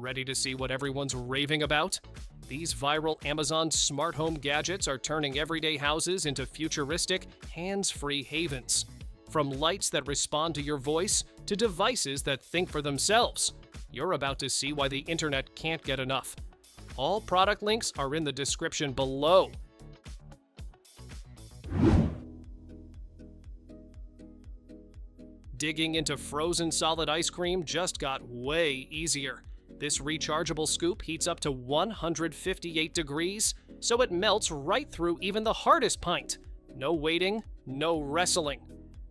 Ready to see what everyone's raving about? These viral Amazon smart home gadgets are turning everyday houses into futuristic, hands-free havens. From lights that respond to your voice to devices that think for themselves, you're about to see why the internet can't get enough. All product links are in the description below. Digging into frozen solid ice cream just got way easier. This rechargeable scoop heats up to 158 degrees, so it melts right through even the hardest pint. No waiting, no wrestling.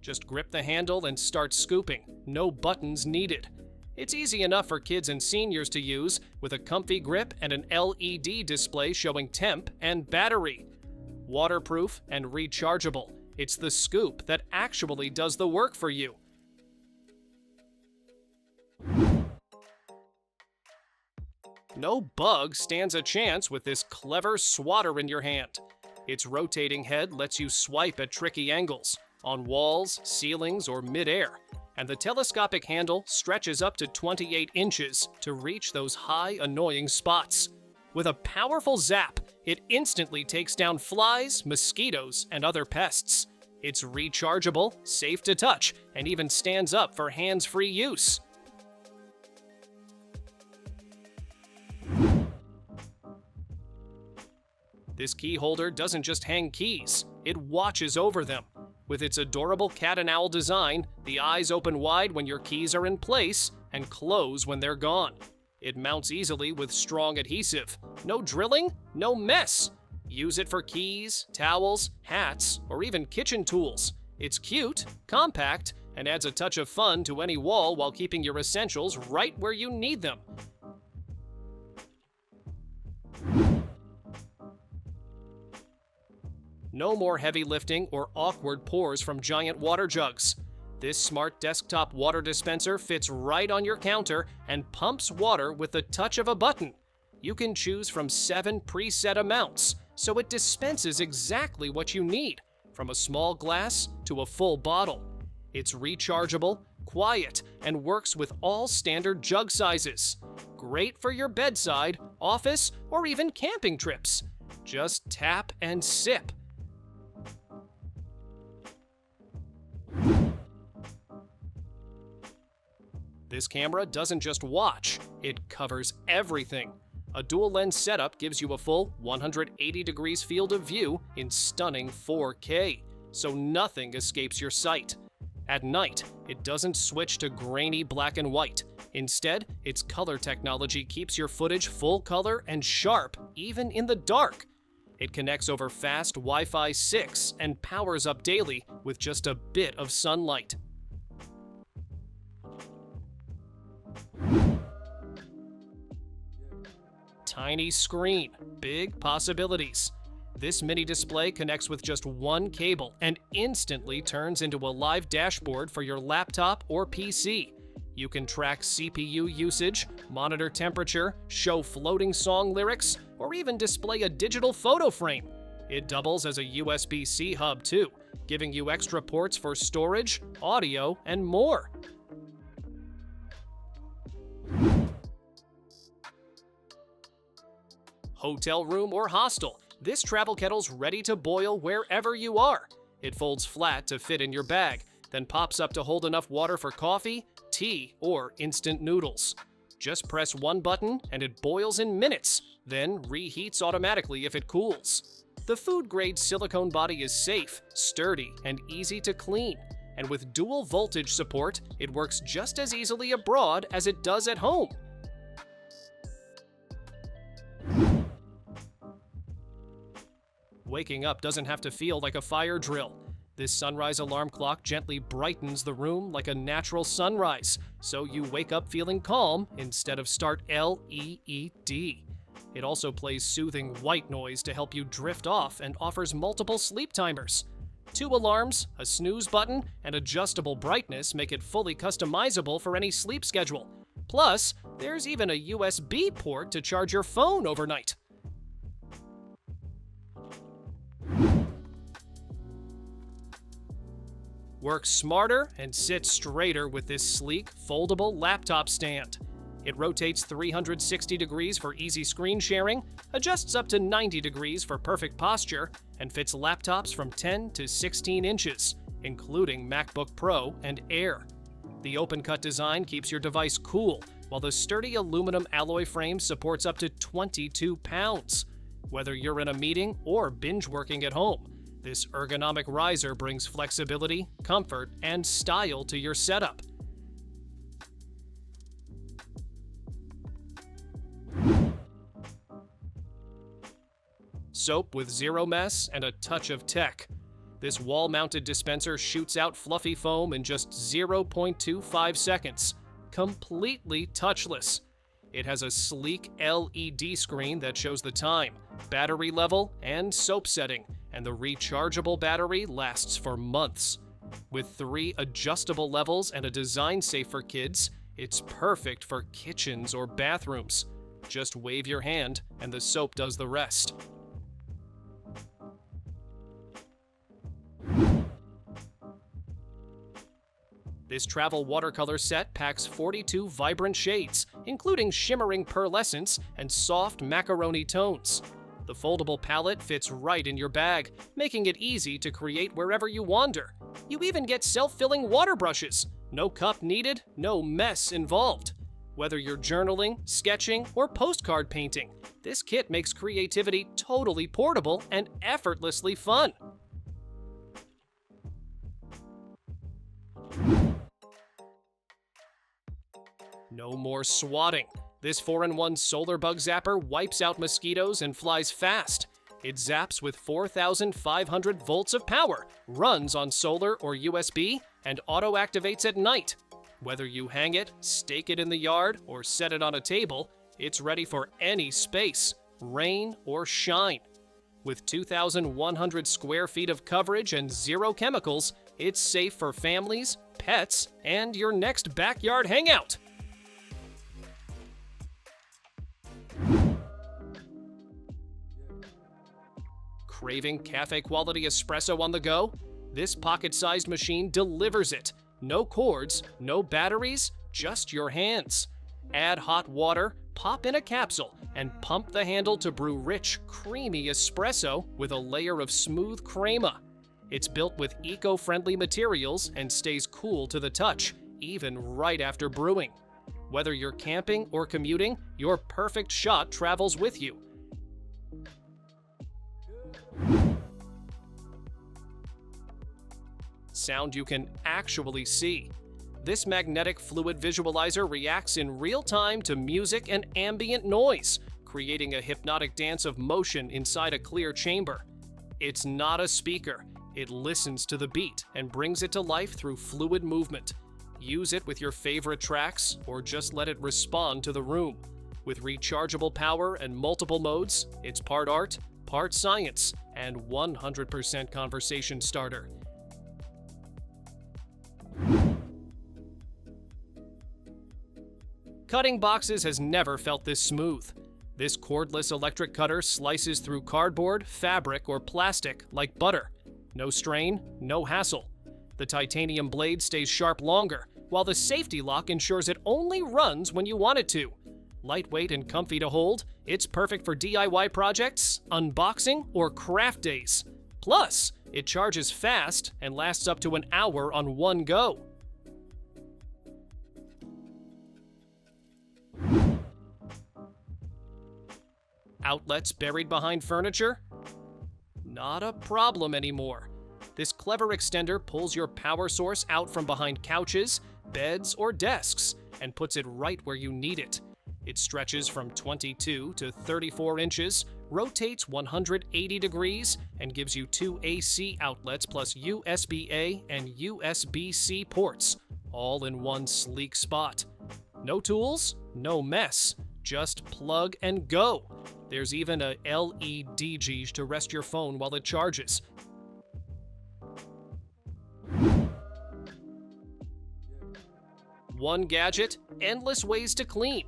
Just grip the handle and start scooping. No buttons needed. It's easy enough for kids and seniors to use, with a comfy grip and an LED display showing temp and battery. Waterproof and rechargeable. It's the scoop that actually does the work for you. No bug stands a chance with this clever swatter in your hand. Its rotating head lets you swipe at tricky angles, on walls, ceilings, or mid-air, and the telescopic handle stretches up to 28 inches to reach those high, annoying spots. With a powerful zap, it instantly takes down flies, mosquitoes, and other pests. It's rechargeable, safe to touch, and even stands up for hands-free use. This key holder doesn't just hang keys, it watches over them. With its adorable cat and owl design, the eyes open wide when your keys are in place and close when they're gone. It mounts easily with strong adhesive. No drilling, no mess. Use it for keys, towels, hats, or even kitchen tools. It's cute, compact, and adds a touch of fun to any wall while keeping your essentials right where you need them. No more heavy lifting or awkward pours from giant water jugs. This smart desktop water dispenser fits right on your counter and pumps water with the touch of a button. You can choose from 7 preset amounts, so it dispenses exactly what you need, from a small glass to a full bottle. It's rechargeable, quiet, and works with all standard jug sizes. Great for your bedside, office, or even camping trips. Just tap and sip. This camera doesn't just watch, it covers everything. A dual lens setup gives you a full 180 degrees field of view in stunning 4K, so nothing escapes your sight. At night, it doesn't switch to grainy black and white. Instead, its color technology keeps your footage full color and sharp, even in the dark. It connects over fast Wi-Fi 6 and powers up daily with just a bit of sunlight. Tiny screen, big possibilities. This mini display connects with just one cable and instantly turns into a live dashboard for your laptop or PC. You can track CPU usage, monitor temperature, show floating song lyrics, or even display a digital photo frame. It doubles as a USB-C hub too, giving you extra ports for storage, audio, and more. Hotel room or hostel, this travel kettle's ready to boil wherever you are. It folds flat to fit in your bag, then pops up to hold enough water for coffee, tea, or instant noodles. Just press one button and it boils in minutes, then reheats automatically if it cools. The food-grade silicone body is safe, sturdy, and easy to clean. And with dual voltage support, it works just as easily abroad as it does at home. Waking up doesn't have to feel like a fire drill. This sunrise alarm clock gently brightens the room like a natural sunrise, so you wake up feeling calm instead of start LED. It also plays soothing white noise to help you drift off and offers multiple sleep timers. 2 alarms, a snooze button, and adjustable brightness make it fully customizable for any sleep schedule. Plus, there's even a USB port to charge your phone overnight. Work smarter and sit straighter with this sleek, foldable laptop stand. It rotates 360 degrees for easy screen sharing, adjusts up to 90 degrees for perfect posture, and fits laptops from 10 to 16 inches, including MacBook Pro and Air. The open-cut design keeps your device cool, while the sturdy aluminum alloy frame supports up to 22 pounds. Whether you're in a meeting or binge-working at home, this ergonomic riser brings flexibility, comfort, and style to your setup. Soap with zero mess and a touch of tech. This wall-mounted dispenser shoots out fluffy foam in just 0.25 seconds, completely touchless. It has a sleek LED screen that shows the time, battery level, and soap setting, and the rechargeable battery lasts for months. With 3 adjustable levels and a design safe for kids, it's perfect for kitchens or bathrooms. Just wave your hand and the soap does the rest. This travel watercolor set packs 42 vibrant shades, including shimmering pearlescence and soft macaroni tones. The foldable palette fits right in your bag, making it easy to create wherever you wander. You even get self-filling water brushes. No cup needed, no mess involved. Whether you're journaling, sketching, or postcard painting, this kit makes creativity totally portable and effortlessly fun. No more swatting. This 4-in-1 solar bug zapper wipes out mosquitoes and flies fast. It zaps with 4,500 volts of power, runs on solar or USB, and auto-activates at night. Whether you hang it, stake it in the yard, or set it on a table, it's ready for any space, rain or shine. With 2,100 square feet of coverage and 0 chemicals, it's safe for families, pets, and your next backyard hangout. Craving cafe-quality espresso on the go? This pocket-sized machine delivers it. No cords, no batteries, just your hands. Add hot water, pop in a capsule, and pump the handle to brew rich, creamy espresso with a layer of smooth crema. It's built with eco-friendly materials and stays cool to the touch, even right after brewing. Whether you're camping or commuting, your perfect shot travels with you. Sound you can actually see. This magnetic fluid visualizer reacts in real time to music and ambient noise, creating a hypnotic dance of motion inside a clear chamber. It's not a speaker. It listens to the beat and brings it to life through fluid movement. Use it with your favorite tracks or just let it respond to the room. With rechargeable power and multiple modes, it's part art, part science, and 100% conversation starter. Cutting boxes has never felt this smooth. This cordless electric cutter slices through cardboard, fabric, or plastic like butter. No strain, no hassle. The titanium blade stays sharp longer, while the safety lock ensures it only runs when you want it to. Lightweight and comfy to hold, it's perfect for DIY projects, unboxing, or craft days. Plus, it charges fast and lasts up to an hour on one go. Outlets buried behind furniture? Not a problem anymore. This clever extender pulls your power source out from behind couches, beds, or desks and puts it right where you need it. It stretches from 22 to 34 inches, rotates 180 degrees, and gives you 2 AC outlets plus USB-A and USB-C ports, all in one sleek spot. No tools, no mess. Just plug and go. There's even a LED gauge to rest your phone while it charges. One gadget, endless ways to clean.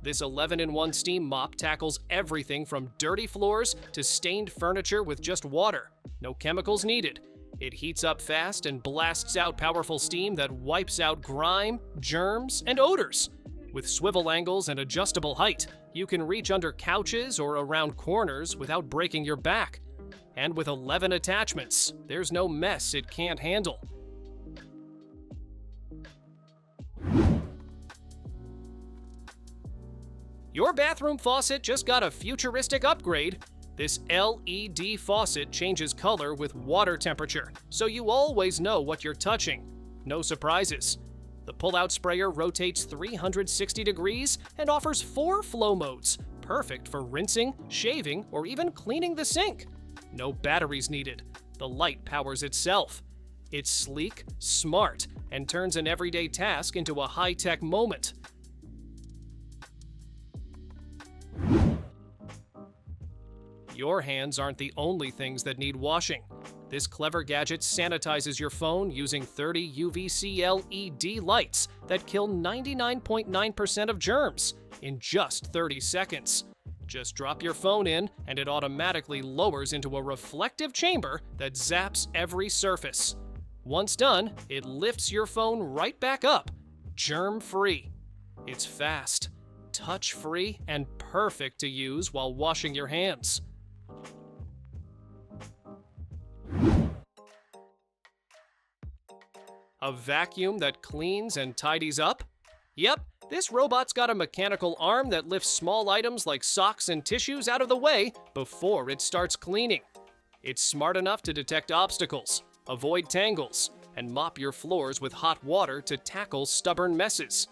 This 11-in-1 steam mop tackles everything from dirty floors to stained furniture with just water. No chemicals needed. It heats up fast and blasts out powerful steam that wipes out grime, germs, and odors. With swivel angles and adjustable height, you can reach under couches or around corners without breaking your back. And with 11 attachments, there's no mess it can't handle. Your bathroom faucet just got a futuristic upgrade. This LED faucet changes color with water temperature, so you always know what you're touching. No surprises. The pull-out sprayer rotates 360 degrees and offers 4 flow modes, perfect for rinsing, shaving, or even cleaning the sink. No batteries needed. The light powers itself. It's sleek, smart, and turns an everyday task into a high-tech moment. Your hands aren't the only things that need washing. This clever gadget sanitizes your phone using 30 UVC LED lights that kill 99.9% of germs in just 30 seconds. Just drop your phone in and it automatically lowers into a reflective chamber that zaps every surface. Once done, it lifts your phone right back up, germ-free. It's fast, touch-free, and perfect to use while washing your hands. A vacuum that cleans and tidies up? Yep, this robot's got a mechanical arm that lifts small items like socks and tissues out of the way before it starts cleaning. It's smart enough to detect obstacles, avoid tangles, and mop your floors with hot water to tackle stubborn messes.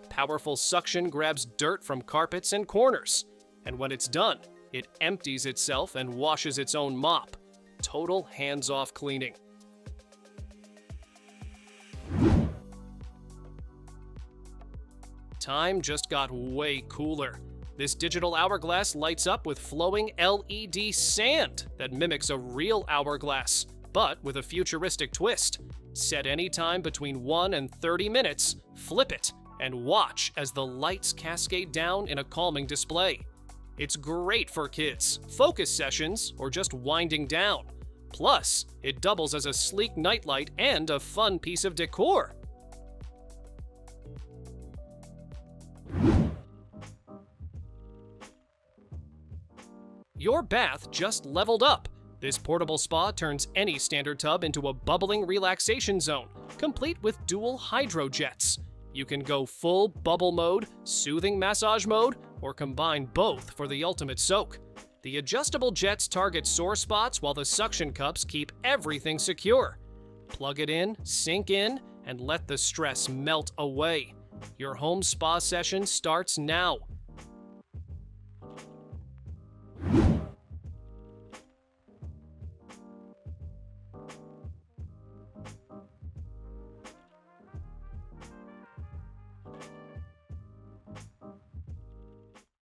Powerful suction grabs dirt from carpets and corners, and when it's done, it empties itself and washes its own mop. Total hands-off cleaning. Time just got way cooler. This digital hourglass lights up with flowing LED sand that mimics a real hourglass, but with a futuristic twist. Set any time between 1 and 30 minutes, flip it, and watch as the lights cascade down in a calming display. It's great for kids, focus sessions, or just winding down. Plus, it doubles as a sleek nightlight and a fun piece of decor. Your bath just leveled up. This portable spa turns any standard tub into a bubbling relaxation zone, complete with dual hydro jets. You can go full bubble mode, soothing massage mode, or combine both for the ultimate soak. The adjustable jets target sore spots while the suction cups keep everything secure. Plug it in, sink in, and let the stress melt away. Your home spa session starts now.